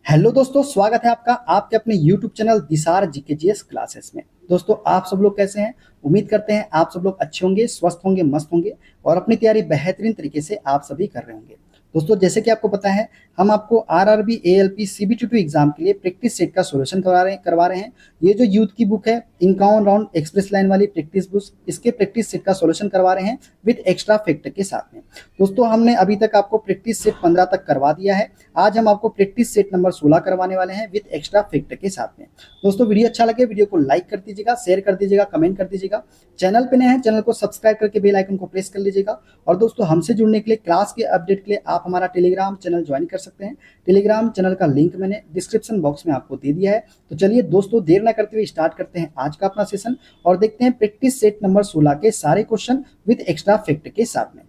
Hello दोस्तों, स्वागत है आपका आपके अपने YouTube चैनल दिसार जीके जीएस क्लासेस में। दोस्तों, आप सब लोग कैसे हैं? उम्मीद करते हैं आप सब लोग अच्छे होंगे, स्वस्थ होंगे, मस्त होंगे और अपनी तैयारी बेहतरीन तरीके से आप सभी कर रहे होंगे। दोस्तों, जैसे कि आपको पता है, हम आपको आरआरबी एएलपी सीबीटी2 एग्जाम के लिए प्रैक्टिस सेट का सॉल्यूशन करवा रहे हैं। ये जो यूथ की बुक है, इनकाउंट राउंड एक्सप्रेस लाइन वाली प्रैक्टिस बुक, इसके प्रैक्टिस सेट का सॉल्यूशन करवा रहे हैं विद एक्स्ट्रा फैक्ट के साथ में। दोस्तों, हमने अभी तक आपको प्रैक्टिस सेट 15 तक करवा दिया है। आज हम आपको प्रैक्टिस सेट नंबर 16 करवाने वाले हैं विद एक्स्ट्रा फैक्ट के साथ में। दोस्तों, वीडियो अच्छा लगे वीडियो को लाइक कर दीजिएगा, शेयर कर दीजिएगा, कमेंट कर दीजिएगा। चैनल पे नए हैं चैनल को सब्सक्राइब करके बेल आइकन को प्रेस कर लीजिएगा। और दोस्तों, हमसे जुड़ने के लिए, क्लास के अपडेट के लिए आप हमारा टेलीग्राम चैनल ज्वाइन कर सकते हैं। टेलीग्राम चैनल का लिंक मैंने डिस्क्रिप्शन बॉक्स में आपको दे दिया है। तो चलिए दोस्तों, देर ना करते हुए स्टार्ट करते हैं आज का अपना सेशन और देखते हैं प्रैक्टिस सेट नंबर 16 के सारे क्वेश्चन विद एक्स्ट्रा फैक्ट के साथ में।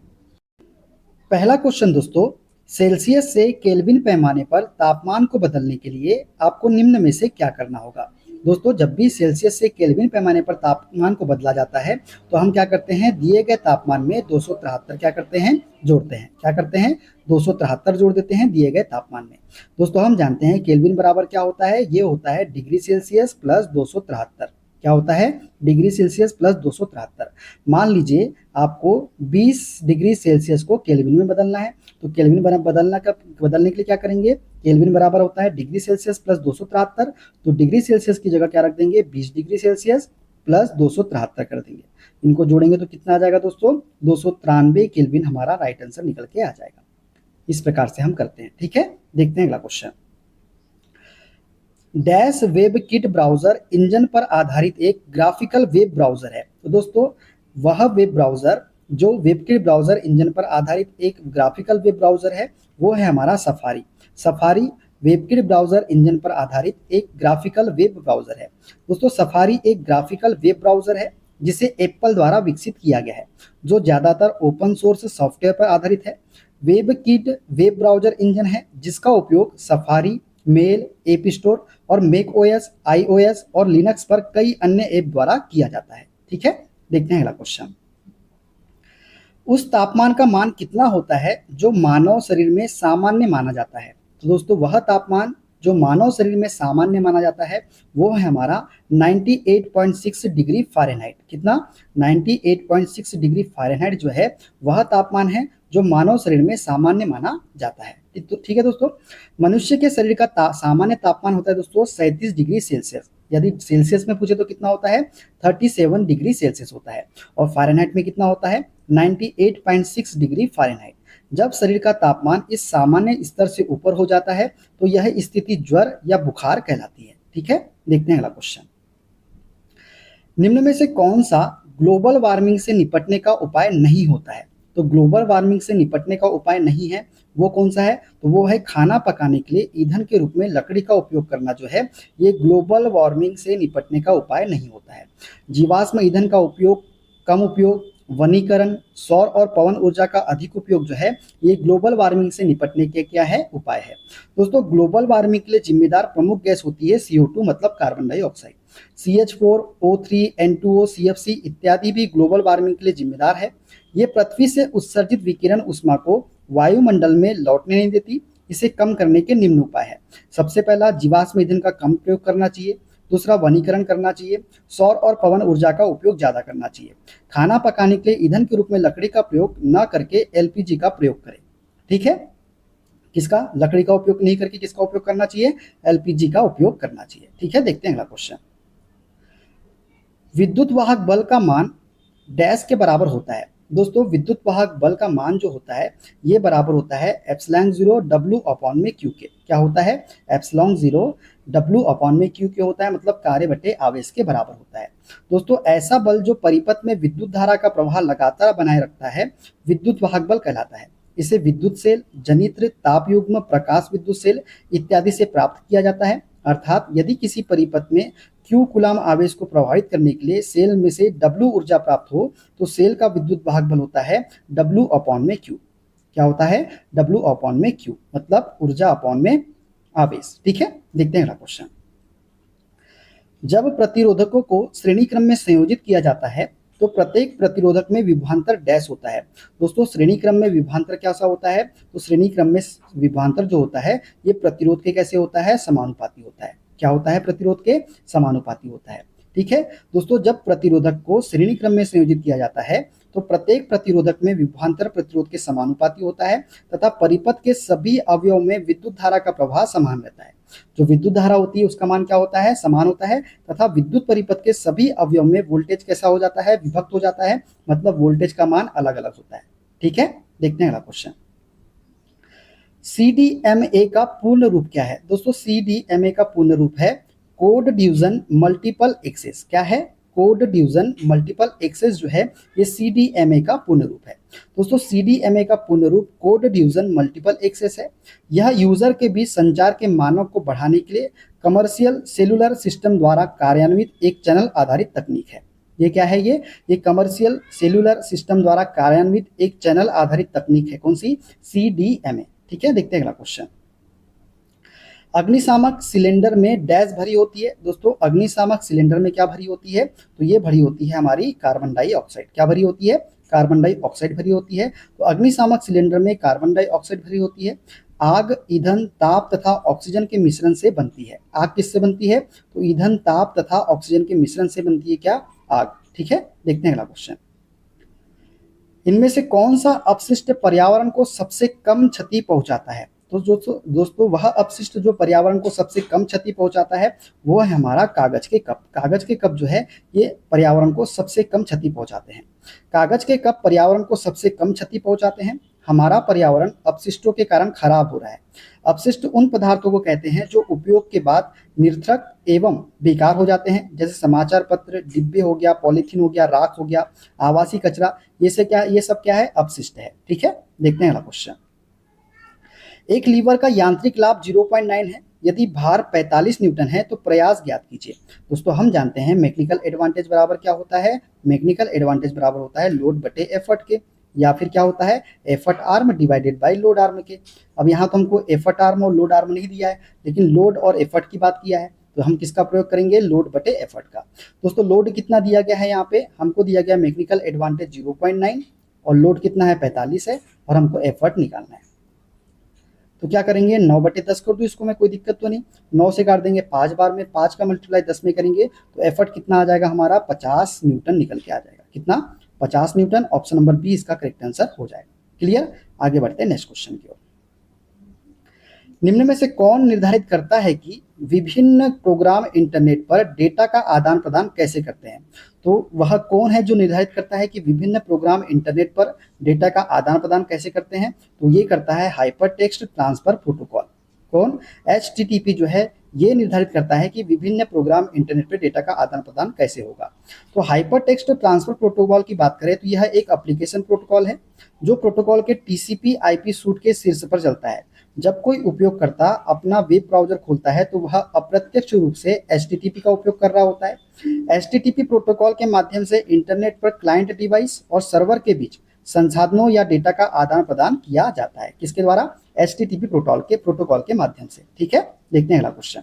पहला क्वेश्चन दोस्तों, सेल्सियस से केल्विन पैमाने पर तापमान को बदलने के लिए आपको निम्न में से क्या करना होगा? दोस्तों, जब भी सेल्सियस से केल्विन पैमाने पर तापमान को बदला जाता है तो हम क्या करते हैं, दिए गए तापमान में 273 क्या करते हैं, जोड़ते हैं। क्या करते हैं, 273 जोड़ देते हैं दिए गए तापमान में। दोस्तों, हम जानते हैं केल्विन बराबर क्या होता है, ये होता है डिग्री सेल्सियस प्लस 273। क्या होता है, डिग्री सेल्सियस प्लस 273। मान लीजिए आपको 20 डिग्री सेल्सियस को केल्विन में बदलना है, तो केल्विन बदलने के लिए क्या करेंगे, केल्विन बराबर होता है डिग्री सेल्सियस प्लस 273। तो डिग्री सेल्सियस की जगह क्या रख देंगे, 20 डिग्री सेल्सियस प्लस 273 कर देंगे। इनको जोड़ेंगे तो कितना आ जाएगा दोस्तों, 293 केल्विन हमारा राइट आंसर निकल के आ जाएगा। इस प्रकार से हम करते हैं। ठीक है, देखते हैं अगला question. Dash web kit browser engine पर आधारित एक ग्राफिकल वेब ब्राउजर है। तो दोस्तों, वह वेब ब्राउजर जो वेबकिट ब्राउजर इंजन पर आधारित एक ग्राफिकल वेब ब्राउजर है, वो है हमारा safari. Safari WebKit browser engine पर आधारित एक ग्राफिकल वेब ब्राउजर है। दोस्तों, सफारी एक ग्राफिकल वेब ब्राउजर है जिसे एप्पल द्वारा विकसित किया गया है, जो ज्यादातर ओपन सोर्स सॉफ्टवेयर पर आधारित है। वेबकिट वेब ब्राउजर इंजन है जिसका उपयोग सफारी, मेल, एप स्टोर और मैक ओएस, आईओएस और लिनक्स पर कई अन्य ऐप द्वारा किया जाता है। ठीक है, देखते हैं अगला क्वेश्चन। उस तापमान का मान कितना होता है जो मानव शरीर में सामान्य माना जाता है? तो दोस्तों, वह तापमान जो मानव शरीर में सामान्य माना जाता है वो है हमारा 98.6 डिग्री फ़ारेनहाइट। कितना, 98.6 डिग्री फ़ारेनहाइट जो है वह तापमान है जो मानव शरीर में सामान्य माना जाता है। तो ठीक है दोस्तों, मनुष्य के शरीर का सामान्य तापमान होता है दोस्तों 37 डिग्री सेल्सियस। यदि सेल्सियस में पूछे तो कितना होता है, 37 डिग्री सेल्सियस होता है। और फ़ारेनहाइट में कितना होता है, 98.6 डिग्री फ़ारेनहाइट। जब शरीर का तापमान इस सामान्य स्तर से ऊपर हो जाता है तो यह स्थिति ज्वर या बुखार कहलाती है। ठीक है, देखते हैं अगला क्वेश्चन। निम्न में से कौन सा ग्लोबल वार्मिंग से निपटने का उपाय नहीं होता है? तो ग्लोबल वार्मिंग से निपटने का उपाय नहीं है वो कौन सा है, तो वो है खाना पकाने के लिए ईंधन के रूप में लकड़ी का उपयोग करना जो है ये ग्लोबल वार्मिंग से निपटने का उपाय नहीं होता है। जीवाश्म ईंधन का उपयोग, कम उपयोग, वनीकरण, सौर और पवन ऊर्जा का अधिक उपयोग जो है ये ग्लोबल वार्मिंग से निपटने के क्या है, उपाय है। दोस्तों, ग्लोबल वार्मिंग के लिए जिम्मेदार प्रमुख गैस होती है CO2 मतलब carbon dioxide. CH4, O3, N2O, CFC इत्यादि भी ग्लोबल वार्मिंग के लिए जिम्मेदार है। ये पृथ्वी से उत्सर्जित विकिरण उष्मा को वायुमंडल में लौटने नहीं देती। इसे कम करने के निम्न उपाय है। सबसे पहला, जीवाश्म ईंधन का कम प्रयोग करना चाहिए। दूसरा, वनीकरण करना चाहिए। सौर और पवन ऊर्जा का उपयोग ज्यादा करना चाहिए। खाना पकाने के लिए ईंधन के रूप में लकड़ी का प्रयोग न करके LPG का प्रयोग करें। ठीक है, किसका, लकड़ी का उपयोग नहीं करके किसका उपयोग करना चाहिए, LPG का उपयोग करना चाहिए। ठीक है, देखते हैं अगला क्वेश्चन। विद्युत वाहक बल का मान डैश के बराबर होता है? दोस्तों, विद्युत वाहक बल का मान जो होता है ये बराबर होता है एप्सिलॉन 0 W अपॉन में Q के। क्या होता है, एप्सिलॉन 0 W अपॉन में Q के होता है, मतलब कार्य बटे आवेश के बराबर होता है। दोस्तों, ऐसा बल जो परिपथ में विद्युत धारा का प्रवाह लगातार बनाए रखता है विद्युत वाहक बल कहलाता है। इसे विद्युत सेल, जनित्र, तापयुग्म, प्रकाश विद्युत सेल इत्यादि से प्राप्त किया जाता है। अर्थात यदि किसी परिपथ में Q कूलाम आवेश को प्रभावित करने के लिए सेल में से W ऊर्जा प्राप्त हो तो सेल का विद्युत वाहक बल होता है W अपॉन में Q। क्या होता है, W अपॉन में Q मतलब ऊर्जा अपॉन में आवेश। ठीक है, देखते हैं अगला क्वेश्चन। जब प्रतिरोधकों को श्रेणी क्रम में संयोजित किया जाता है तो प्रत्येक प्रतिरोधक में विभवांतर डैश होता है। दोस्तों श्रेणी क्रम में विभवांतर कैसा होता है, तो श्रेणी क्रम में विभवांतर जो होता है ये प्रतिरोध के कैसे होता है, समानुपाती होता है। क्या होता है, प्रतिरोध के समानुपाती होता है। ठीक है दोस्तों, जब प्रतिरोधक को श्रेणी क्रम में संयोजित किया जाता है तो प्रत्येक प्रतिरोधक में विभवांतर प्रतिरोध के समानुपाती होता है तथा परिपथ के सभी अवयवों में विद्युत धारा का प्रवाह समान रहता है। जो विद्युत धारा होती है उसका मान क्या होता है, समान होता है तथा विद्युत परिपथ के सभी अवयव में वोल्टेज कैसा हो जाता है, विभक्त हो जाता है, मतलब वोल्टेज का मान अलग अलग होता है। ठीक है, देखते हैं अगला क्वेश्चन। CDMA का पूर्ण रूप क्या है? दोस्तों CDMA का पूर्ण रूप है कोड डिवीजन मल्टीपल एक्सेस। क्या है, कोड डिवीजन मल्टीपल एक्सेस जो है ये CDMA का पूर्ण रूप है। दोस्तों CDMA का पूर्ण रूप कोड डिवीजन मल्टीपल एक्सेस है। यह यूजर के बीच संचार के मानों को बढ़ाने के लिए कमर्शियल सेलुलर सिस्टम द्वारा कार्यान्वित एक चैनल आधारित तकनीक है। ये क्या है, ये कमर्शियल सेलुलर सिस्टम द्वारा कार्यान्वित एक चैनल आधारित तकनीक है। कौन सी, CDMA। ठीक है, देखते हैं अगला क्वेश्चन। अग्निशामक सिलेंडर में डैश भरी होती है। दोस्तों अग्निशामक सिलेंडर में क्या भरी होती है, तो ये भरी होती है हमारी कार्बन डाइऑक्साइड। क्या भरी होती है, कार्बन डाइऑक्साइड भरी होती है। तो अग्निशामक सिलेंडर में कार्बन डाइऑक्साइड भरी होती है। आग ईंधन ताप तथा ऑक्सीजन के मिश्रण से बनती है। आग किससे बनती है, तो ईंधन ताप तथा ऑक्सीजन के मिश्रण से बनती है क्या, आग। ठीक है, देखते हैं अगला क्वेश्चन। इनमें से कौन सा अपशिष्ट पर्यावरण को सबसे कम क्षति पहुंचाता है? तो दोस्तों वह अपशिष्ट जो पर्यावरण को सबसे कम क्षति पहुंचाता है वो है हमारा कागज के कप। कागज के कप जो है ये पर्यावरण को सबसे कम क्षति पहुंचाते हैं। कागज के कप पर्यावरण को सबसे कम क्षति पहुंचाते हैं। हमारा पर्यावरण अपशिष्टों के कारण खराब हो रहा है। अपशिष्ट उन पदार्थों को कहते हैं जो उपयोग के बाद निरर्थक एवं बेकार हो जाते हैं, जैसे समाचार पत्र, डिब्बे हो गया, पॉलीथीन हो गया, राख हो गया, आवासीय कचरा, ये सब क्या है, अपशिष्ट है। ठीक है, देखते हैं अगला क्वेश्चन। एक लीवर का यांत्रिक लाभ 0.9 है। यदि भार 45 न्यूटन है तो प्रयास ज्ञात कीजिए। दोस्तों हम जानते हैं मैकेनिकल एडवांटेज बराबर क्या होता है, मैकेनिकल एडवांटेज बराबर होता है लोड बटे एफर्ट के, या फिर क्या होता है, effort arm divided by load arm के। अब यहाँ तो हमको एफर्ट आर्म और लोड आर्म नहीं दिया है, लेकिन लोड और एफर्ट की बात किया है, तो हम किसका प्रयोग करेंगे, लोड बटे एफर्ट का। दोस्तों लोड कितना दिया गया है, यहाँ पे हमको दिया गया मैकेनिकल एडवांटेज 0.9 और लोड कितना है, 45 है, और हमको एफर्ट निकालना है। तो क्या करेंगे, 9/10 कर दो इसको, मैं कोई दिक्कत तो नहीं, 9 से काट देंगे 5 बार में, 5 का मल्टीप्लाई 10 में करेंगे तो एफर्ट कितना आ जाएगा हमारा, 50 न्यूटन निकल के आ जाएगा। कितना, 50 न्यूटन। ऑप्शन नंबर बी इसका करेक्ट आंसर हो जाएगा। क्लियर, आगे बढ़ते हैं नेक्स्ट क्वेश्चन की ओर। निम्न में से कौन निर्धारित करता है कि विभिन्न प्रोग्राम इंटरनेट पर डेटा का आदान प्रदान कैसे करते हैं? तो वह कौन है जो निर्धारित करता है कि विभिन्न प्रोग्राम इंटरनेट पर डेटा का आदान प्रदान कैसे करते हैं? तो ये करता है हाइपर टेक्स्ट ट्रांसफर प्रोटोकॉल। कौन, HTTP जो है ये निर्धारित करता है कि विभिन्न प्रोग्राम इंटरनेट पर डेटा का आदान प्रदान कैसे होगा। तो हाइपर टेक्स्ट ट्रांसफर प्रोटोकॉल की बात करें तो यह एक एप्लीकेशन प्रोटोकॉल है जो प्रोटोकॉल के TCP/IP सूट के शीर्ष पर चलता है। जब कोई उपयोगकर्ता अपना वेब ब्राउजर खोलता है तो वह अप्रत्यक्ष रूप से HTTP का उपयोग कर रहा होता है। HTTP प्रोटोकॉल के माध्यम से इंटरनेट पर क्लाइंट डिवाइस और सर्वर के बीच संसाधनों या डेटा का आदान प्रदान किया जाता है। किसके द्वारा, HTTP प्रोटोकॉल के माध्यम से। ठीक है, देखते हैं अगला क्वेश्चन।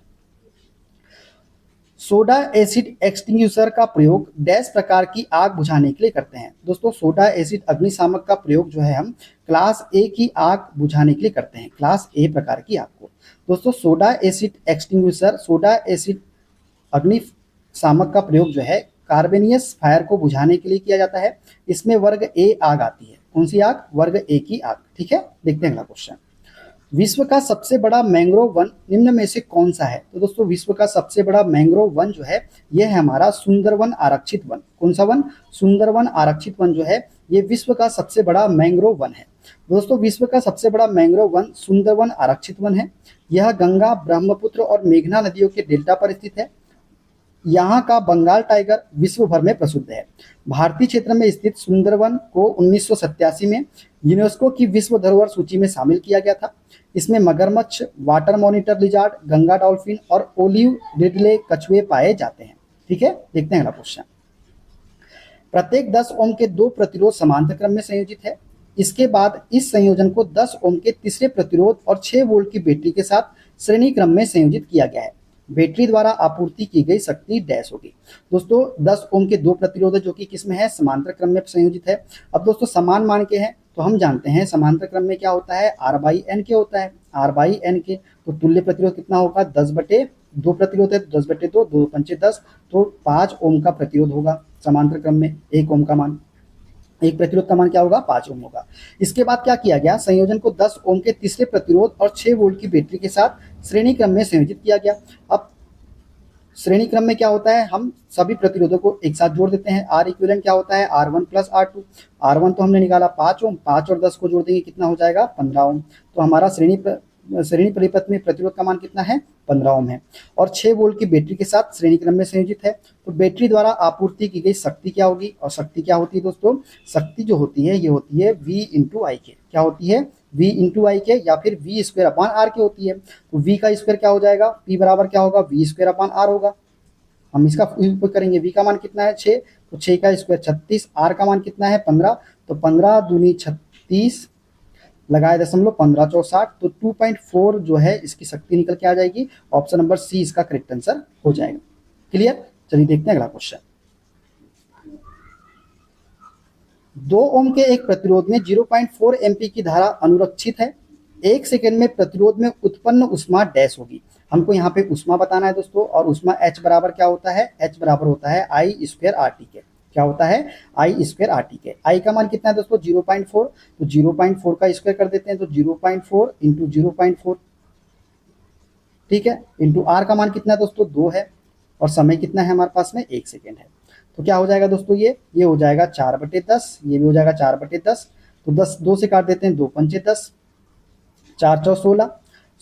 सोडा एसिड एक्सटिंग्विशर का प्रयोग डैश प्रकार की आग बुझाने के लिए करते हैं। दोस्तों सोडा एसिड अग्निशामक का प्रयोग जो है हम क्लास A की आग बुझाने के लिए करते हैं, क्लास A प्रकार की आग को। दोस्तों soda acid extinguisher, soda acid अग्निशामक का प्रयोग जो है कार्बेनियस फायर को बुझाने के लिए किया जाता है। इसमें वर्ग A आग आती है। कौन सी आग, वर्ग A की आग। ठीक है, देखते हैं अगला क्वेश्चन। विश्व का सबसे बड़ा मैंग्रोव वन निम्न में से कौन सा है? तो दोस्तों विश्व का सबसे बड़ा मैंग्रोव वन जो है यह है हमारा सुंदरवन आरक्षित वन। कौन सा वन, सुंदरवन आरक्षित वन जो है ये विश्व का सबसे बड़ा मैंग्रोव वन है। दोस्तों विश्व का सबसे बड़ा मैंग्रोव वन सुंदरवन आरक्षित वन है। यह गंगा, ब्रह्मपुत्र और मेघना नदियों के डेल्टा पर स्थित है। यहाँ का बंगाल टाइगर विश्व भर में प्रसिद्ध है। भारतीय क्षेत्र में स्थित सुंदरवन को 1987 में यूनेस्को की विश्व धरोहर सूची में शामिल किया गया था। इसमें मगरमच्छ, water monitor lizard, Ganga dolphin और ओलिव रिडले कछुए पाए जाते हैं। ठीक है, देखते हैं अगला क्वेश्चन। प्रत्येक 10 ओम के 2 प्रतिरोध समांतर क्रम में संयोजित है। इसके बाद इस संयोजन को 10 ओम के तीसरे प्रतिरोध और 6 वोल्ट की बैटरी के साथ श्रेणी क्रम में संयोजित किया गया है। बैटरी द्वारा आपूर्ति की गई शक्ति डैश होगी। दोस्तों 10 ओम के दो प्रतिरोध है जो कि किस में है, समांतर क्रम में संयोजित है। अब दोस्तों समान मान के हैं तो हम जानते हैं समांतर क्रम में क्या होता है, आर बाई एन के होता है, आर बाई एन के। तो तुल्य प्रतिरोध कितना होगा, 10/2 प्रतिरोध है, 10/2, 2 पंचे 10, तो 5 ओम का प्रतिरोध होगा समांतर क्रम में। 1 ओम का मान, एक प्रतिरोध का मान क्या होगा, 5 ओम होगा। इसके बाद क्या किया गया, संयोजन को 10 ओम के तीसरे प्रतिरोध और 6 वोल्ट की बैटरी के साथ श्रेणी क्रम में संयोजित किया गया। अब श्रेणी क्रम में क्या होता है, हम सभी प्रतिरोधों को एक साथ जोड़ देते हैं। आर इक्विवेलेंट क्या होता है, R1 प्लस R2। R1 तो हमने निकाला 5 ओम, 5 और 10 को जोड़ देंगे कितना हो जाएगा, 15 ओम। तो हमारा श्रेणी परिपथ में प्रतिरोध का मान कितना है, 15 ओम है, और 6 वोल्ट की बैटरी के साथ श्रेणी क्रम में संयोजित है। तो बैटरी द्वारा आपूर्ति की गई शक्ति क्या होगी, और शक्ति क्या होती है दोस्तों, शक्ति जो होती है ये होती है V इंटू आई के। क्या होती है, V इंटू आई के, या फिर V स्क्वायर अपॉन आर के होती है। तो V का स्क्वायर क्या हो जाएगा, P बराबर क्या होगा, V स्क्वायर अपॉन आर होगा। हम इसका उपयोग करेंगे, V का मान कितना है 6, तो 6 का स्क्वायर 36, R का मान कितना है 15, तो 15 दूनी 36 लगाए दशमलव 15 चौक 60, तो 2.4 जो है इसकी शक्ति निकल के आ जाएगी। ऑप्शन नंबर सी इसका करेक्ट आंसर हो जाएगा। क्लियर, चलिए देखते हैं अगला क्वेश्चन। 2 ओम के एक प्रतिरोध में 0.4 एमपी की धारा अनुरक्षित है। 1 सेकेंड में प्रतिरोध में उत्पन्न ऊष्मा डैश होगी। हमको यहाँ पे ऊष्मा बताना है दोस्तों, और ऊष्मा H बराबर क्या होता है, H बराबर होता है I स्क्वायर RT के। क्या होता है, I स्क्वायर RT के। I का मान कितना है दोस्तों, 0.4, तो 0.4 का स्क्वायर कर देते हैं, तो 0.4 इंटू 0.4, ठीक है, इंटू R का मान कितना है दोस्तों, 2 है, और समय कितना है हमारे पास में, 1 सेकेंड है। तो क्या हो जाएगा दोस्तों, ये हो जाएगा 4/10, ये भी हो जाएगा 4/10, तो 10 2 से काट देते हैं, 2 पंचे 10, 4 चौ 16,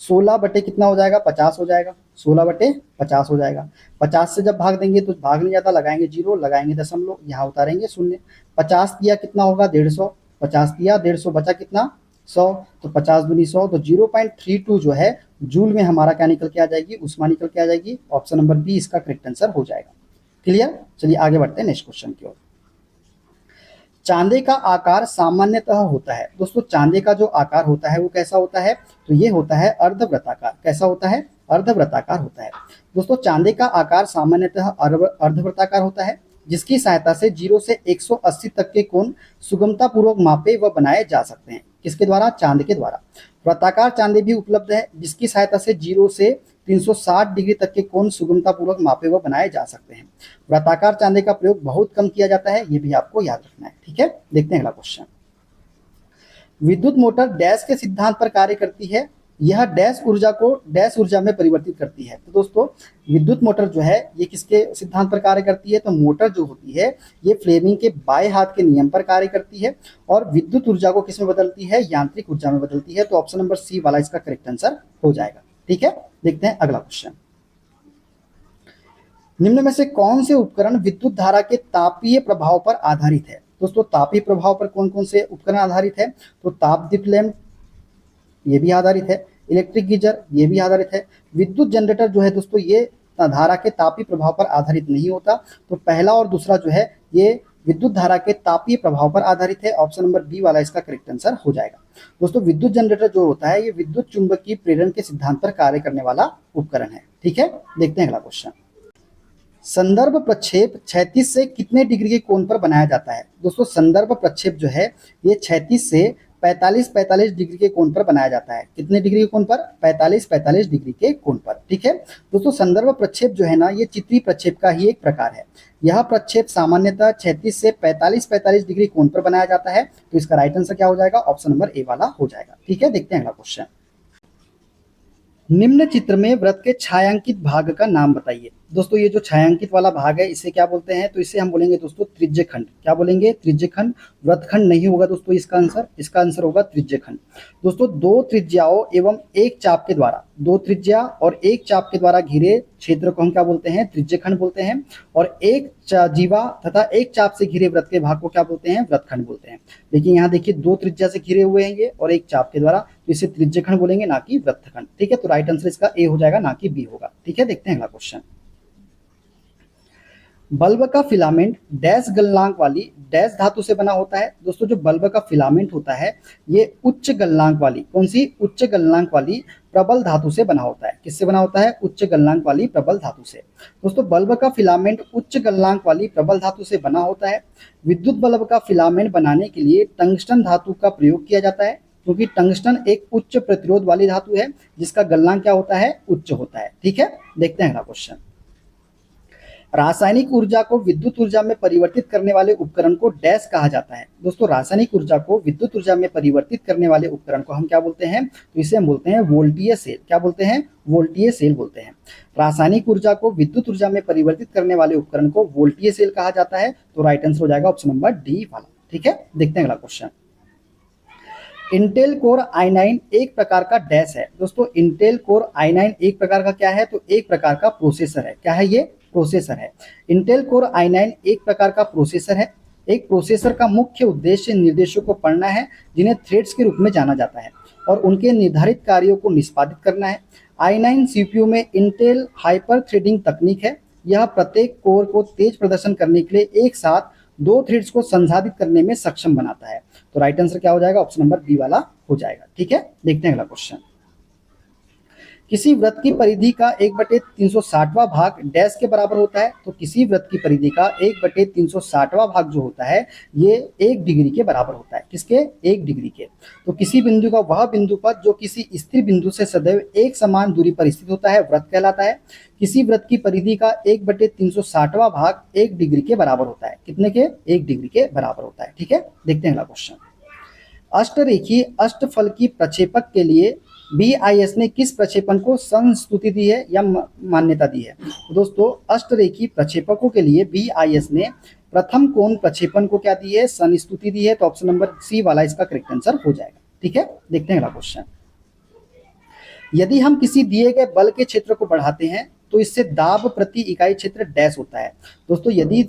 16 बटे कितना हो जाएगा, 50 हो जाएगा, 16/50 हो जाएगा। 50 से जब भाग देंगे तो भाग नहीं जाता, लगाएंगे जीरो, लगाएंगे दशमलव, यहाँ उतारेंगे शून्य। 50 दिया कितना होगा, 150, 50 दिया 150, बचा कितना 100, तो 50 दूनी 100, तो 0.32 जो है जूल में हमारा क्या निकल के आ जाएगी, ऊष्मा निकल के आ जाएगी। ऑप्शन नंबर बी इसका करेक्ट आंसर हो जाएगा। क्लियर, चलिए आगे बढ़ते हैं नेक्स्ट क्वेश्चन की ओर। चांदे का आकार सामान्यतः होता है। दोस्तों चांदे का जो आकार होता है वो कैसा होता है, तो ये होता है अर्धवृत्ताकार। कैसा होता है, अर्धवृत्ताकार होता है। दोस्तों चांदे का आकार सामान्यतः अर्धवृत्ताकार होता है, जिसकी सहायता से 0 से 180 तक के कोण सुगमता पूर्वक मापे व बनाए जा सकते हैं। किसके द्वारा, चांद के द्वारा। वृत्ताकार चांदे भी उपलब्ध है, जिसकी सहायता से 0 से 360 डिग्री तक के कोण सुगमतापूर्वक मापे व बनाए जा सकते हैं। वृत्ताकार चांदे का प्रयोग बहुत कम किया जाता है, ये भी आपको याद रखना है। ठीक है, देखते हैं अगला क्वेश्चन। विद्युत मोटर डैश के सिद्धांत पर कार्य करती है। यह डैश ऊर्जा को डैश ऊर्जा में परिवर्तित करती है। तो दोस्तों विद्युत मोटर जो है ये किसके सिद्धांत पर कार्य करती है, तो मोटर जो होती है ये फ्लेमिंग के बाएं हाथ के नियम पर कार्य करती है, और विद्युत ऊर्जा को किस में बदलती है, यांत्रिक ऊर्जा में बदलती है। तो ऑप्शन नंबर सी वाला इसका करेक्ट आंसर हो जाएगा। ठीक है, देखते हैं अगला क्वेश्चन। निम्न में से कौन से उपकरण विद्युत धारा के तापीय प्रभाव पर आधारित है। दोस्तों तापीय प्रभाव पर कौन कौन से उपकरण आधारित है, तो ताप दीप लैंप ये भी आधारित है, इलेक्ट्रिक गीजर ये भी आधारित है। विद्युत जनरेटर जो है दोस्तों ये धारा के तापीय प्रभाव पर आधारित नहीं होता। तो पहला और दूसरा जो है ये विद्युत धारा के तापीय प्रभाव पर आधारित है। ऑप्शन नंबर बी वाला इसका करेक्ट आंसर हो जाएगा। दोस्तों विद्युत जनरेटर जो होता है ये विद्युत चुंबकीय प्रेरण के सिद्धांत पर कार्य करने वाला उपकरण है। ठीक है, देखते हैं अगला क्वेश्चन। संदर्भ प्रक्षेप क्षैतिज से कितने डिग्री के कोण पर बनाया जाता है। दोस्तों संदर्भ प्रक्षेप जो है ये क्षैतिज से 45 डिग्री के कोण पर बनाया जाता है। कितने डिग्री के कोण पर, 45 डिग्री के कोण पर। ठीक है दोस्तों, संदर्भ प्रक्षेप जो है ना ये चित्रीय प्रक्षेप का ही एक प्रकार है। यह प्रक्षेप सामान्यतः क्षैतिज से 45 डिग्री कोण पर बनाया जाता है। तो इसका राइट आंसर क्या हो जाएगा, ऑप्शन नंबर ए वाला हो जाएगा। ठीक है, देखते हैं अगला क्वेश्चन। निम्न चित्र में वृत्त के छायांकित भाग का नाम बताइए। दोस्तों ये जो छायांकित वाला भाग है इसे क्या बोलते हैं, तो इसे हम बोलेंगे दोस्तों त्रिज्यखंड। क्या बोलेंगे, त्रिज्यखंड। वृत्तखंड नहीं होगा दोस्तों इसका आंसर होगा त्रिज्यखंड। दोस्तों दो त्रिज्याओं एवं एक चाप के द्वारा, दो त्रिज्या और एक चाप के द्वारा घिरे क्षेत्र को हम क्या बोलते हैं, त्रिज्यखंड बोलते हैं। और एक जीवा तथा एक चाप से घिरे वृत्त के भाग को क्या बोलते हैं, वृत्तखंड बोलते हैं। लेकिन यहाँ देखिए दो त्रिज्या से घिरे हुए हैं ये और एक चाप के द्वारा, तो इसे त्रिज्यखंड बोलेंगे ना कि वृत्तखंड। ठीक है, तो राइट आंसर इसका ए हो जाएगा ना कि बी होगा। ठीक है, देखते हैं अगला क्वेश्चन। बल्ब का फिलामेंट डैश गलनांक वाली डैश धातु से बना होता है। दोस्तों जो बल्ब का फिलामेंट होता है ये उच्च गलनांक वाली, कौन सी, उच्च गलनांक वाली प्रबल धातु से बना होता है। किससे बना होता है? उच्च गलनांक वाली प्रबल धातु से। दोस्तों बल्ब का फिलामेंट उच्च गलनांक वाली प्रबल धातु से बना होता है। विद्युत बल्ब का फिलामेंट बनाने के लिए टंगस्टन धातु का प्रयोग किया जाता है, क्योंकि टंगस्टन एक उच्च प्रतिरोध वाली धातु है जिसका गलनांक क्या होता है? उच्च होता है। ठीक है, देखते हैं अगला क्वेश्चन। रासायनिक ऊर्जा को विद्युत ऊर्जा में परिवर्तित करने वाले उपकरण को डैश कहा जाता है। दोस्तों रासायनिक ऊर्जा को विद्युत ऊर्जा में परिवर्तित करने वाले उपकरण को हम क्या बोलते हैं? तो इसे हम बोलते हैं वोल्टीय सेल। क्या बोलते हैं? वोल्टीय सेल बोलते हैं। रासायनिक ऊर्जा को विद्युत ऊर्जा में परिवर्तित करने वाले उपकरण को वोल्टीय सेल कहा जाता है। तो राइट आंसर हो जाएगा ऑप्शन नंबर डी वाला। ठीक है, देखते हैं अगला क्वेश्चन। इंटेल कोर i9 एक प्रकार का डैश है। दोस्तों इंटेल कोर i9 एक प्रकार का क्या है? तो एक प्रकार का प्रोसेसर है। क्या है ये? प्रोसेसर है। इंटेल कोर i9 एक प्रकार का प्रोसेसर है। एक प्रोसेसर का मुख्य उद्देश्य निर्देशों को पढ़ना है जिन्हें थ्रेड्स के रूप में जाना जाता है और उनके निर्धारित कार्यों को निष्पादित करना है। i9 सीपीयू में इंटेल हाइपर थ्रेडिंग तकनीक है। यह प्रत्येक कोर को तेज प्रदर्शन करने के लिए एक साथ दो थ्रेड्स को संसाधित करने में सक्षम बनाता है। तो राइट आंसर क्या हो जाएगा? ऑप्शन नंबर बी वाला हो जाएगा। ठीक है, देखते हैं अगला क्वेश्चन। किसी वृत्त की परिधि का 1/360वां भाग डैश के बराबर होता है। तो किसी वृत्त की परिधि का 1/360वां भाग जो होता है ये 1 डिग्री के बराबर होता है। किसके? 1 डिग्री के। तो किसी बिंदु का वह बिंदु पर जो किसी स्थिर बिंदु से सदैव एक समान दूरी पर स्थित होता है वृत्त कहलाता है। किसी वृत्त की परिधि का 1/360वां भाग 1 डिग्री के बराबर होता है। कितने के? 1 डिग्री के बराबर होता है। ठीक है, देखते हैं अगला क्वेश्चन। अष्टरेखीय अष्टफल की प्रक्षेपक के लिए BIS ने किस प्रक्षेपण को संस्तुति दी है या मान्यता दी है? तो दोस्तों अष्टरेखीय प्रक्षेपकों के लिए BIS ने प्रथम कोण प्रक्षेपण को क्या दी है? संस्तुति दी है। तो ऑप्शन नंबर सी वाला इसका करेक्ट आंसर हो जाएगा। ठीक है, देखते हैं अगला क्वेश्चन। यदि हम किसी दिए गए बल के क्षेत्र को बढ़ाते हैं तो इससे दाब प्रति इकाई क्षेत्र डैश होता है। दोस्तों यदि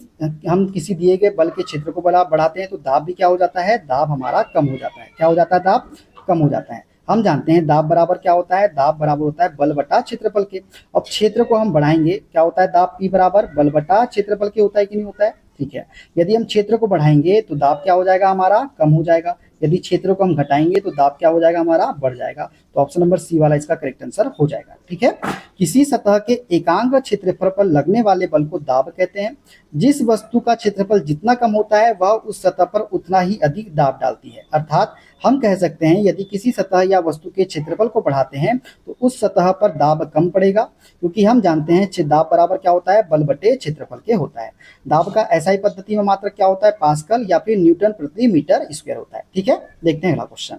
हम किसी दिए गए बल के क्षेत्र को बढ़ाते हैं तो दाब भी क्या हो जाता है? दाब हमारा कम हो जाता है। क्या हो जाता है? दाब कम हो जाता है। हम जानते हैं दाब बराबर क्या होता है? दाब बराबर होता है बल बटा क्षेत्रफल के। अब क्षेत्र को हम बढ़ाएंगे, क्या होता है? दाब P बराबर बल बटा क्षेत्रफल के होता है कि नहीं होता है? ठीक है, यदि हम क्षेत्र को बढ़ाएंगे तो दाब क्या हो जाएगा? हमारा कम हो जाएगा। यदि क्षेत्र को हम घटाएंगे तो दाब क्या हो जाएगा? हमारा बढ़ जाएगा। तो ऑप्शन नंबर सी वाला इसका करेक्ट आंसर हो जाएगा। ठीक है, किसी सतह के एकांक क्षेत्रफल पर लगने वाले बल को दाब कहते हैं। जिस वस्तु का क्षेत्रफल जितना कम होता है वह उस सतह पर उतना ही अधिक दाब डालती है। अर्थात हम कह सकते हैं यदि किसी सतह या वस्तु के क्षेत्रफल को बढ़ाते हैं तो उस सतह पर दाब कम पड़ेगा, क्योंकि हम जानते हैं दाब बराबर क्या होता है? बल बटे क्षेत्रफल के होता है। दाब का SI पद्धति में मात्रक क्या होता है? पास्कल या फिर न्यूटन प्रति मीटर स्क्वायर होता है। ठीक है, देखते हैं अगला क्वेश्चन।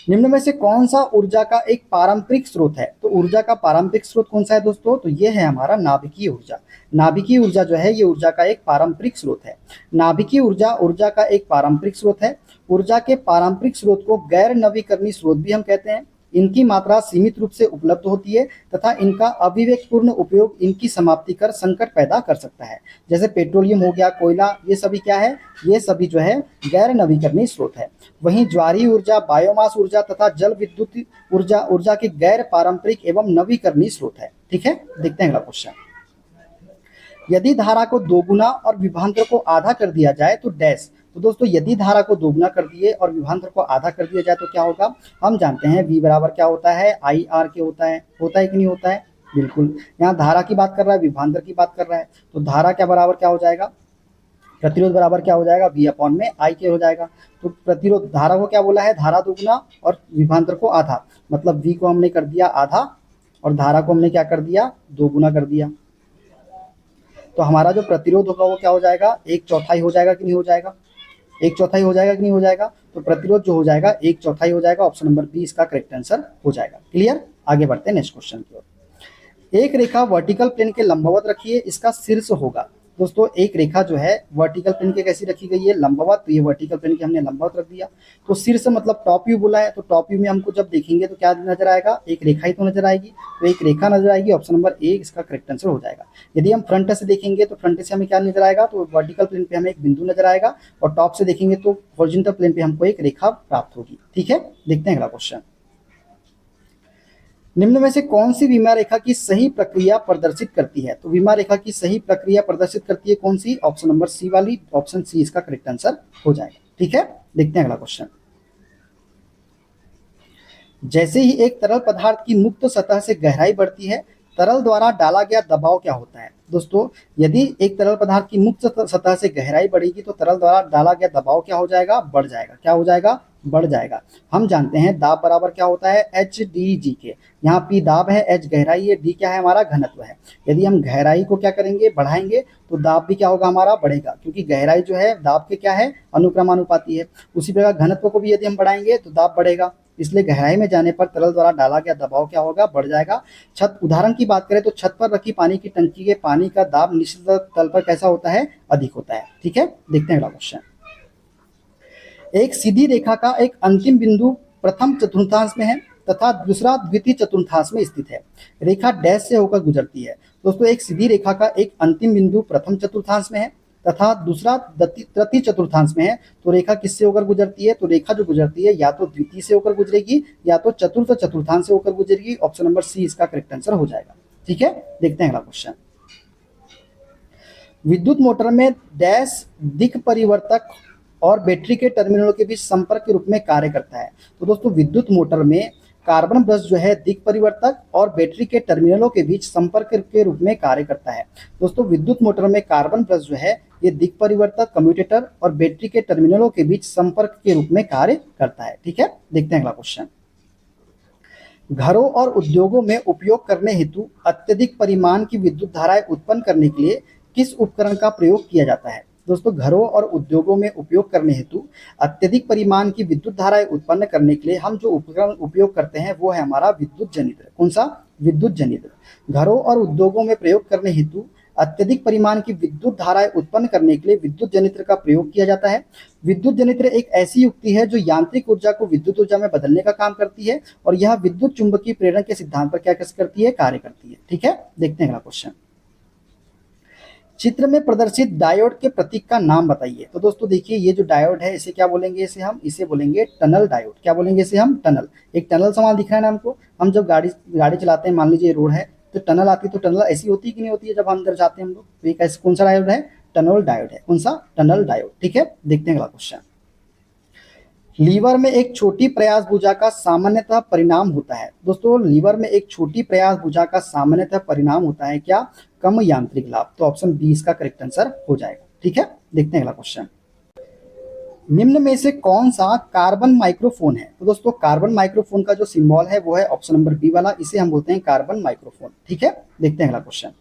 निम्न में से कौन सा ऊर्जा का एक पारंपरिक स्रोत है? तो ऊर्जा का पारंपरिक स्रोत कौन सा है दोस्तों? तो ये है हमारा नाभिकीय ऊर्जा। नाभिकीय ऊर्जा जो है ये ऊर्जा का एक पारंपरिक स्रोत है। नाभिकीय ऊर्जा ऊर्जा का एक पारंपरिक स्रोत है। ऊर्जा के पारंपरिक स्रोत को गैर नवीकरणीय स्रोत भी हम कहते हैं। इनकी मात्रा सीमित रूप से उपलब्ध होती है तथा इनका अविवेकपूर्ण उपयोग इनकी समाप्ति कर संकट पैदा कर सकता है। जैसे पेट्रोलियम हो गया, कोयला, ये सभी क्या है? ये सभी जो है गैर नवीकरणीय स्रोत है। वहीं ज्वारीय ऊर्जा, बायोमास ऊर्जा तथा जल विद्युत ऊर्जा ऊर्जा के गैर पारंपरिक एवं नवीकरणीय स्रोत है। ठीक है, देखते हैं अगला क्वेश्चन। यदि धारा को दोगुना और विभवांतर को आधा कर दिया जाए तो डैश। तो दोस्तों यदि धारा को दोगुना कर दिए और विभवांतर को आधा कर दिया जाए तो क्या होगा? हम जानते हैं V बराबर क्या होता है? IR के होता है कि नहीं होता है? बिल्कुल, यहाँ धारा की बात कर रहा है, विभवांतर की बात कर रहा है। तो धारा क्या बराबर क्या हो जाएगा? प्रतिरोध बराबर क्या हो जाएगा? V अपॉन में I के हो जाएगा। तो प्रतिरोध, धारा को क्या बोला है? धारा दोगुना और विभवांतर को आधा, मतलब V को हमने कर दिया आधा और धारा को हमने क्या कर दिया? दोगुना कर दिया। तो हमारा जो प्रतिरोध होगा वो क्या हो जाएगा? 1/4 हो जाएगा कि नहीं हो जाएगा? 1/4 हो जाएगा कि नहीं हो जाएगा? तो प्रतिरोध जो हो जाएगा 1/4 हो जाएगा। ऑप्शन नंबर बी इसका करेक्ट आंसर हो जाएगा। क्लियर, आगे बढ़ते हैं नेक्स्ट क्वेश्चन की ओर। एक रेखा वर्टिकल प्लेन के लंबवत रखिए, इसका शीर्ष होगा। दोस्तों एक रेखा जो है वर्टिकल प्लेन के कैसी रखी गई है? लंबवत। तो ये वर्टिकल प्लेन के हमने लंबवत रख दिया। तो शीर्ष मतलब टॉप व्यू बोला है, तो टॉप व्यू में हमको जब देखेंगे तो क्या नजर आएगा? एक रेखा ही तो नजर आएगी। तो एक रेखा नजर आएगी। ऑप्शन नंबर ए इसका करेक्ट आंसर हो जाएगा। यदि हम फ्रंट से देखेंगे तो फ्रंट से हमें क्या नजर आएगा? तो वर्टिकल प्लेन पे हमें एक बिंदु नजर आएगा और टॉप से देखेंगे तो हॉरिजॉन्टल प्लेन पे हमको एक रेखा प्राप्त होगी। ठीक है, देखते हैं अगला क्वेश्चन। निम्न में से कौन सी विमा रेखा की सही प्रक्रिया प्रदर्शित करती है? तो विमा रेखा की सही प्रक्रिया प्रदर्शित करती है कौन सी? ऑप्शन नंबर सी वाली। ऑप्शन सी इसका करेक्ट आंसर हो जाएगा। ठीक है, देखते हैं अगला क्वेश्चन। जैसे ही एक तरल पदार्थ की मुक्त सतह से गहराई बढ़ती है, तरल द्वारा डाला गया दबाव क्या होता है? दोस्तों, यदि एक तरल पदार्थ की मुक्त सतह से गहराई बढ़ेगी तो तरल द्वारा डाला गया दबाव क्या हो जाएगा? बढ़ जाएगा। क्या हो जाएगा? बढ़ जाएगा। हम जानते हैं दाब बराबर क्या होता है? एच डी जी के। यहाँ पी दाब है, एच गहराई है, डी क्या है? हमारा घनत्व है। यदि हम गहराई को क्या करेंगे? बढ़ाएंगे तो दाब भी क्या होगा? हमारा बढ़ेगा, क्योंकि गहराई जो है दाब के क्या है? अनुक्रमानुपाती है। उसी प्रकार घनत्व को भी यदि हम बढ़ाएंगे तो दाब बढ़ेगा, इसलिए गहराई में जाने पर तरल द्वारा डाला गया दबाव क्या होगा? बढ़ जाएगा। छत उदाहरण की बात करें तो छत पर रखी पानी की टंकी के पानी का दाब निश्चित तल पर कैसा होता है? अधिक होता है। ठीक है, देखते हैं अगला क्वेश्चन। एक सीधी रेखा का एक अंतिम बिंदु प्रथम चतुर्थांश में है तथा दूसरा द्वितीय चतुर्थांश में स्थित है। रेखा डैश से होकर गुजरती है। दोस्तों, एक सीधी रेखा का एक अंतिम बिंदु प्रथम चतुर्थांश में है तथा दूसरा तृतीय चतुर्थांश में है। तो रेखा किससे होकर गुजरती है? तो रेखा जो गुजरती है या तो द्वितीय से होकर गुजरेगी या तो चतुर्थ चतुर्थांश से होकर गुजरेगी। ऑप्शन नंबर सी इसका करेक्ट आंसर हो जाएगा। ठीक है, देखते हैं अगला क्वेश्चन। विद्युत मोटर में डैश दिक् परिवर्तक और बैटरी के टर्मिनलों के बीच संपर्क के रूप में कार्य करता है। तो दोस्तों, विद्युत मोटर में कार्बन ब्रश जो है दिक् परिवर्तक और बैटरी के टर्मिनलों के बीच संपर्क के रूप में कार्य करता है। दोस्तों, विद्युत मोटर में कार्बन ब्रश जो है ये दिक् परिवर्तक, कम्यूटेटर और बैटरी के टर्मिनलों के बीच संपर्क के रूप में कार्य करता है। ठीक है, देखते हैं अगला क्वेश्चन। घरों और उद्योगों में उपयोग करने हेतु अत्यधिक परिमाण की विद्युत धाराएं उत्पन्न करने के लिए किस उपकरण का प्रयोग किया जाता है? दोस्तों, घरों और उद्योगों में उपयोग करने हेतु अत्यधिक परिमाण की विद्युत धाराएं उत्पन्न करने के लिए हम जो उपकरण उपयोग करते हैं वो है हमारा विद्युत जनित्र। कौन सा? विद्युत जनित्र। घरों और उद्योगों में प्रयोग करने हेतु अत्यधिक परिमाण की विद्युत धाराएं उत्पन्न करने के लिए विद्युत जनित्र का प्रयोग किया जाता है। विद्युत जनित्र एक ऐसी युक्ति है जो यांत्रिक ऊर्जा को विद्युत ऊर्जा में बदलने का काम करती है और यह विद्युत चुंबकीय प्रेरण के सिद्धांत पर क्या करती है? कार्य करती है। ठीक है, देखते हैं अगला क्वेश्चन। चित्र में प्रदर्शित डायोड के प्रतीक का नाम बताइए। तो दोस्तों देखिए, ये जो डायोड है इसे क्या बोलेंगे? इसे बोलेंगे टनल डायोड। क्या बोलेंगे इसे हम? टनल। एक टनल समान दिख रहा है ना हमको। हम जब गाड़ी चलाते हैं, मान लीजिए रोड है तो टनल आती है, तो टनल ऐसी होती है कि नहीं होती है जब अंदर जाते हैं हम लोग? तो ये कौन सा डायोड है? टनल डायोड है। कौन सा? Tunnel diode. ठीक है, देखते हैं अगला क्वेश्चन। लीवर में एक छोटी प्रयास भुजा का सामान्यतः परिणाम होता है। दोस्तों, लीवर में एक छोटी प्रयास भुजा का सामान्यतः परिणाम होता है क्या? कम यांत्रिक लाभ। तो ऑप्शन बी इसका करेक्ट आंसर हो जाएगा। ठीक है, देखते हैं अगला क्वेश्चन। निम्न में से कौन सा कार्बन माइक्रोफोन है? तो दोस्तों, कार्बन माइक्रोफोन का जो सिंबल है वो है ऑप्शन नंबर बी वाला, इसे हम बोलते हैं कार्बन माइक्रोफोन। ठीक है, देखते हैं अगला क्वेश्चन।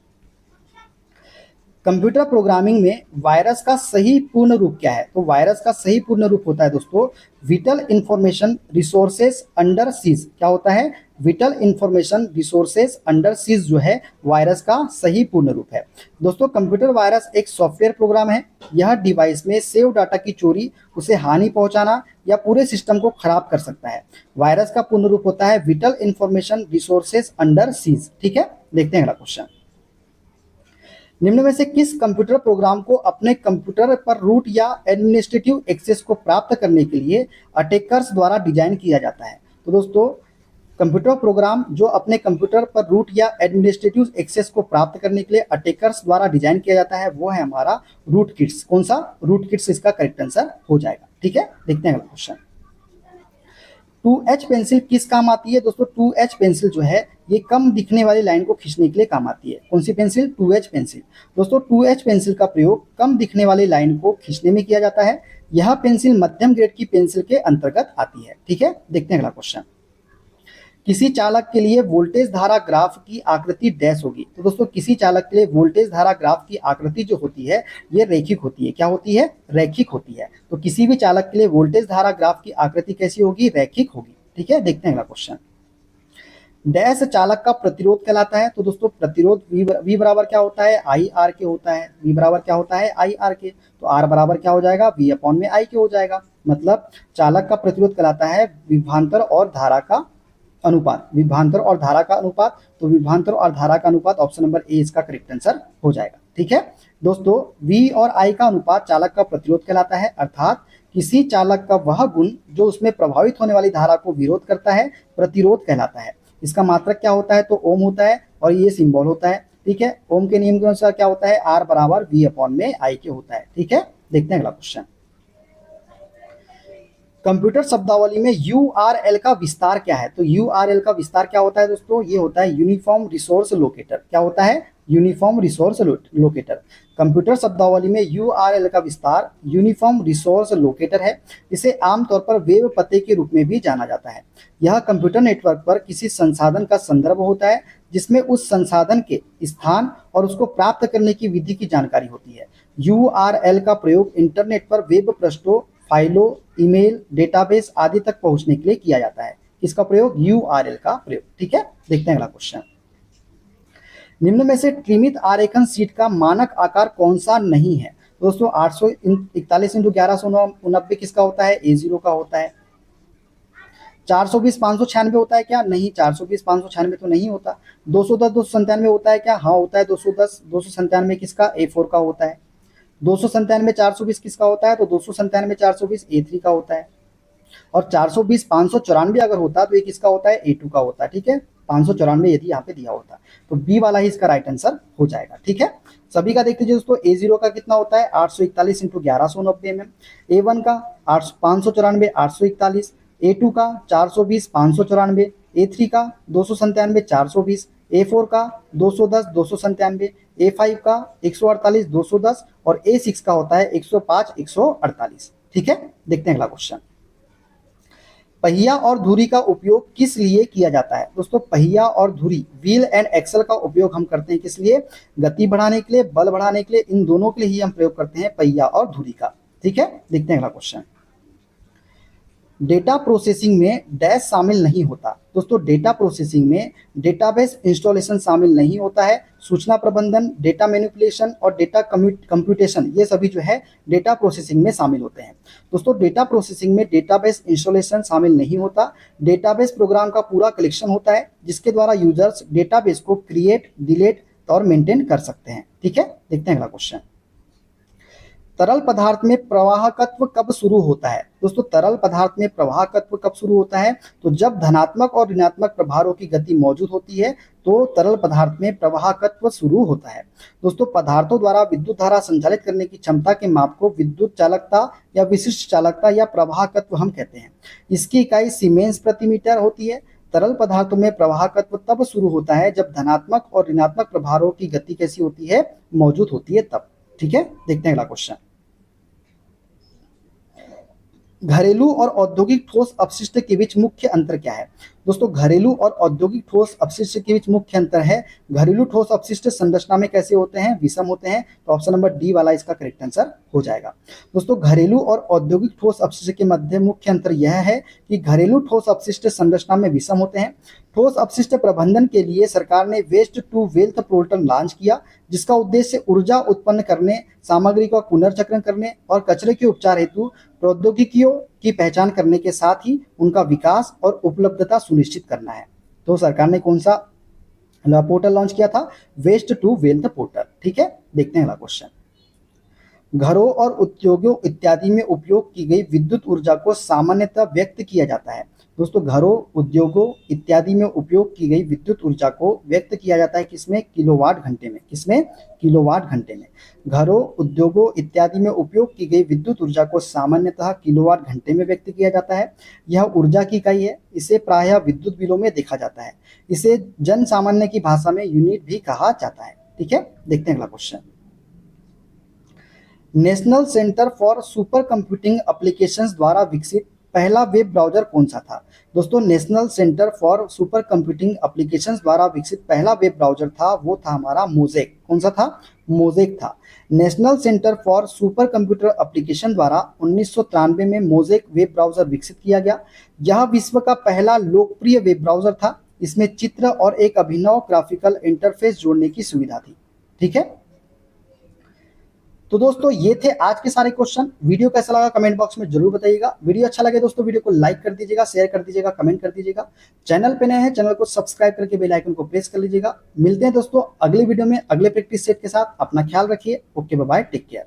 कंप्यूटर प्रोग्रामिंग में वायरस का सही पूर्ण रूप क्या है? तो वायरस का सही पूर्ण रूप होता है दोस्तों whittle information resources under seize. क्या होता है? Whittle information resources under seize जो है वायरस का सही पूर्ण रूप है। दोस्तों, कंप्यूटर वायरस एक सॉफ्टवेयर प्रोग्राम है। यह डिवाइस में सेव डाटा की चोरी, उसे हानि पहुंचाना या पूरे सिस्टम को खराब कर सकता है। वायरस का पूर्ण रूप होता है whittle information resources under seize. ठीक है, देखते हैं अगला क्वेश्चन। निम्न में से किस कंप्यूटर प्रोग्राम को अपने कंप्यूटर पर रूट या एडमिनिस्ट्रेटिव एक्सेस को प्राप्त करने के लिए अटैकर्स द्वारा डिजाइन किया जाता है? तो दोस्तों, कंप्यूटर प्रोग्राम जो अपने कंप्यूटर पर रूट या एडमिनिस्ट्रेटिव एक्सेस को प्राप्त करने के लिए अटैकर्स द्वारा डिजाइन किया जाता है वो है हमारा रूट किट्स। कौन सा? रूट किट्स इसका करेक्ट आंसर हो जाएगा। ठीक है, देखते हैं अगला क्वेश्चन। 2H पेंसिल किस काम आती है? दोस्तों, 2H पेंसिल जो है ये कम दिखने वाली लाइन को खींचने के लिए काम आती है। कौन सी पेंसिल? 2H pencil. दोस्तों, 2H पेंसिल का प्रयोग कम दिखने वाली लाइन को खींचने में किया जाता है। यह पेंसिल मध्यम ग्रेड की पेंसिल के अंतर्गत आती है। ठीक है, देखते हैं अगला क्वेश्चन। किसी चालक के लिए वोल्टेज धारा ग्राफ की आकृति डैश होगी। तो दोस्तों, किसी चालक के लिए वोल्टेज धारा ग्राफ की आकृति जो होती है ये रैखिक होती है। क्या होती है? रैखिक होती है। तो किसी भी चालक के लिए वोल्टेज धारा ग्राफ की आकृति कैसी होगी? रैखिक होगी। ठीक है, देखते हैं अगला क्वेश्चन। डैश चालक का प्रतिरोध कहलाता है। तो दोस्तों, प्रतिरोध V बराबर क्या होता है? आई आर के होता है। V बराबर क्या होता है? आई आर के। तो R बराबर क्या हो जाएगा? V अपॉन में आई के हो जाएगा। मतलब चालक का प्रतिरोध कहलाता है विभवांतर और धारा का अनुपात। विभवांतर और धारा का अनुपात। तो विभवांतर और धारा का अनुपात ऑप्शन नंबर ए इसका करेक्ट आंसर हो जाएगा। ठीक है दोस्तों, V और I का अनुपात चालक का प्रतिरोध कहलाता है। अर्थात किसी चालक का वह गुण जो उसमें प्रभावित होने वाली धारा को विरोध करता है प्रतिरोध कहलाता है। इसका मात्रक क्या होता है? तो ओम होता है और ये सिंबल होता है। ठीक है, ओम के नियम के अनुसार क्या होता है? R बराबर V अपॉन में आई के होता है। ठीक है, देखते हैं अगला क्वेश्चन। कंप्यूटर शब्दावली में URL का विस्तार क्या है? तो URL का विस्तार क्या होता है दोस्तों? ये होता है यूनिफॉर्म रिसोर्स लोकेटर। क्या होता है? Uniform resource locator. कंप्यूटर शब्दावली में URL का विस्तार यूनिफॉर्म रिसोर्स लोकेटर है। इसे आमतौर पर वेब पते के रूप में भी जाना जाता है। यह कंप्यूटर नेटवर्क पर किसी संसाधन का संदर्भ होता है जिसमें उस संसाधन के स्थान और उसको प्राप्त करने की विधि की जानकारी होती है। URL का प्रयोग इंटरनेट पर वेब पृष्ठों, फाइलों, ईमेल, डेटाबेस आदि तक पहुंचने के लिए किया जाता है। इसका प्रयोग URL का प्रयोग। ठीक है, देखते हैं अगला क्वेश्चन। निम्न में से त्रिमित आरेखन शीट का मानक आकार कौन सा नहीं है? दोस्तों 841 × 1189 किसका होता है? A0 का होता है। 420 596 होता है क्या? नहीं, 420 596 तो नहीं होता। 210 297 होता है क्या? हाँ होता है। 210 297 किसका? A4 का होता है। 297 420 किसका होता है? तो 297 420 A3 का होता है। और 420 594 अगर होता तो ये किसका होता है? A2 का होता है। ठीक है, 594 यदि यहाँ पे दिया होता तो बी वाला ही इसका राइट आंसर हो जाएगा। ठीक है, सभी का देखते लीजिए दोस्तों। A0 का कितना होता है? 841 × 1190 mm। A1 का 594 841, A2 का 420 594, A3 का 297 420, A4 का 210 297, A5 का 148 210 और A6 का होता है 105 148। ठीक है, देखते हैं अगला क्वेश्चन। पहिया और धुरी का उपयोग किस लिए किया जाता है? दोस्तों पहिया और धुरी, व्हील एंड एक्सल का उपयोग हम करते हैं किस लिए? गति बढ़ाने के लिए, बल बढ़ाने के लिए, इन दोनों के लिए ही हम प्रयोग करते हैं पहिया और धुरी का। ठीक है, देखते हैं अगला क्वेश्चन। डेटा प्रोसेसिंग में डैश शामिल नहीं होता। दोस्तों डेटा प्रोसेसिंग में डेटाबेस इंस्टॉलेशन शामिल नहीं होता है। सूचना प्रबंधन, डेटा मैनिपुलेशन और डेटा कंप्यूटेशन ये सभी जो है डेटा प्रोसेसिंग में शामिल होते हैं। दोस्तों डेटा प्रोसेसिंग में डेटाबेस इंस्टॉलेशन शामिल नहीं होता। डेटाबेस प्रोग्राम का पूरा कलेक्शन होता है जिसके द्वारा यूजर्स डेटाबेस को क्रिएट, डिलीट और मेंटेन कर सकते हैं। ठीक है, देखते हैं अगला क्वेश्चन। तरल पदार्थ में प्रवाहकत्व कब शुरू होता है? दोस्तों तरल पदार्थ में प्रवाहकत्व कब शुरू होता है? तो जब धनात्मक और ऋणात्मक प्रभारों की गति मौजूद होती है तो तरल पदार्थ में प्रवाहकत्व शुरू होता है। दोस्तों पदार्थों द्वारा विद्युत धारा संचालित करने की क्षमता के माप को विद्युत चालकता या विशिष्ट चालकता या प्रवाहकत्व हम कहते हैं। इसकी इकाई सीमेंस प्रति मीटर होती है। तरल पदार्थों में प्रवाहकत्व तब शुरू होता है जब धनात्मक और ऋणात्मक प्रभारों की गति कैसी होती है? मौजूद होती है तब। ठीक है, देखते हैं अगला क्वेश्चन। घरेलू और औद्योगिक ठोस अपशिष्ट के बीच मुख्य अंतर क्या है? दोस्तों घरेलू और औद्योगिक ठोस अपशिष्ट के बीच मुख्य अंतर है, घरेलू ठोस अपशिष्ट संरचना में कैसे होते हैं? विषम होते हैं। तो ऑप्शन नंबर डी वाला इसका करेक्ट आंसर हो जाएगा। दोस्तों घरेलू और औद्योगिक ठोस अपशिष्ट के मध्य मुख्य अंतर यह है कि घरेलू ठोस अपशिष्ट संरचना में विषम होते हैं। ठोस अपशिष्ट प्रबंधन के लिए सरकार ने waste to wealth portal launch किया जिसका उद्देश्य ऊर्जा उत्पन्न करने, सामग्री का पुनर्चक्रण करने और कचरे के उपचार हेतु प्रौद्योगिकियों की पहचान करने के साथ ही उनका विकास और उपलब्धता सुनिश्चित करना है। तो सरकार ने कौन सा पोर्टल लॉन्च किया था? Waste to wealth portal. ठीक है, देखते हैं अगला क्वेश्चन। घरों और उद्योगों इत्यादि में उपयोग की गई विद्युत ऊर्जा को सामान्यतः व्यक्त किया जाता है। दोस्तों घरों, उद्योगों इत्यादि में उपयोग की गई विद्युत ऊर्जा को व्यक्त किया जाता है किसमें? किलोवाट घंटे में। किसमें? किलोवाट घंटे में। घरों, उद्योगों इत्यादि में उपयोग की गई विद्युत ऊर्जा को सामान्यतः किलोवाट घंटे में व्यक्त किया जाता है। यह ऊर्जा की इकाई है। इसे प्रायः विद्युत बिलों में देखा जाता है। इसे जन सामान्य की भाषा में यूनिट भी कहा जाता है। ठीक है, देखते हैं अगला question. National centre for super computing applications द्वारा विकसित पहला वेब ब्राउजर कौन सा था? दोस्तों national centre for super computing applications द्वारा विकसित पहला वेब ब्राउजर था, वो था हमारा मोज़ेक। कौन सा था? मोज़ेक था। National centre for super computer application द्वारा 1993 में मोज़ेक वेब ब्राउजर विकसित किया गया। यह विश्व का पहला लोकप्रिय वेब ब्राउजर था। इसमें चित्र और एक अभिनव ग्राफिकल इंटरफेस जोड़ने की सुविधा थी। ठीक है, तो दोस्तों ये थे आज के सारे क्वेश्चन। वीडियो कैसा लगा कमेंट बॉक्स में जरूर बताइएगा। वीडियो अच्छा लगे दोस्तों वीडियो को लाइक कर दीजिएगा, शेयर कर दीजिएगा, कमेंट कर दीजिएगा। चैनल पे नए हैं चैनल को सब्सक्राइब करके बेल आइकन को प्रेस कर लीजिएगा। मिलते हैं दोस्तों अगले वीडियो में अगले प्रैक्टिस सेट के साथ। अपना ख्याल रखिए। Okay, bye bye, take care.